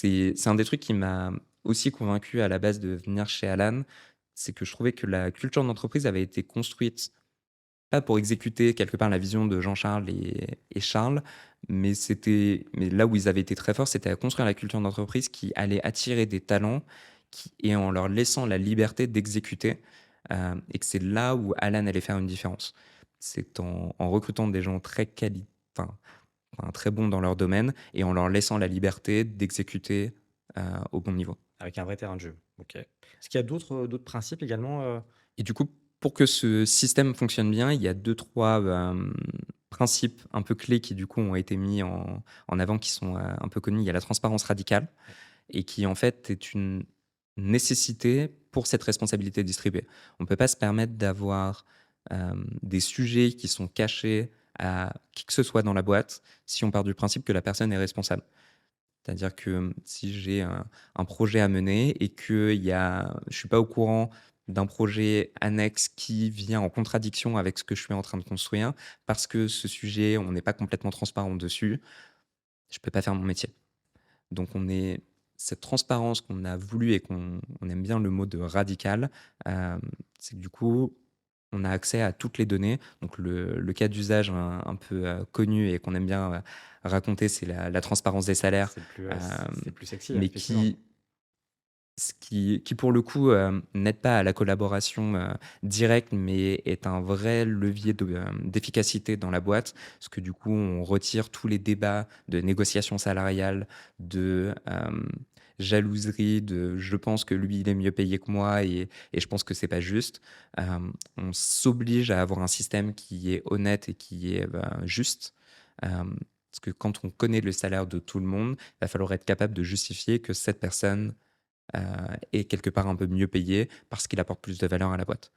C'est un des trucs qui m'a aussi convaincu à la base de venir chez Alan, c'est que je trouvais que la culture d'entreprise avait été construite pas pour exécuter quelque part la vision de Jean-Charles et Charles, mais là où ils avaient été très forts, c'était à construire la culture d'entreprise qui allait attirer des talents et en leur laissant la liberté d'exécuter, et que c'est là où Alan allait faire une différence. C'est en recrutant des gens enfin très bons dans leur domaine et en leur laissant la liberté d'exécuter, au bon niveau. Avec un vrai terrain de jeu. OK. Est-ce qu'il y a d'autres principes également, Et du coup, pour que ce système fonctionne bien, il y a deux-trois principes un peu clés qui, du coup, ont été mis en avant, qui sont, un peu connus. Il y a la transparence radicale Ouais. et qui, en fait, est une nécessité pour cette responsabilité distribuée. On ne peut pas se permettre d'avoir, des sujets qui sont cachés à qui que ce soit dans la boîte, si on part du principe que la personne est responsable. C'est-à-dire que, si j'ai un projet à mener et que je suis pas au courant d'un projet annexe qui vient en contradiction avec ce que je suis en train de construire, parce que ce sujet, on n'est pas complètement transparent dessus, je peux pas faire mon métier. Donc cette transparence qu'on a voulu et on aime bien le mot de radical, c'est que du coup, on a accès à toutes les données. Donc le cas d'usage un peu, connu et qu'on aime bien, raconter, c'est la transparence des salaires, C'est le plus sexy, mais effectivement. qui pour le coup, n'aide pas à la collaboration, directe, mais est un vrai levier d'efficacité dans la boîte. Parce que du coup, on retire tous les débats de négociation salariale, de, jalouserie, de «je pense que lui, il est mieux payé que moi et je pense que c'est pas juste». On s'oblige à avoir un système qui est honnête et qui est, juste. Parce que quand on connaît le salaire de tout le monde, il va falloir être capable de justifier que cette personne, est quelque part un peu mieux payé parce qu'il apporte plus de valeur à la boîte.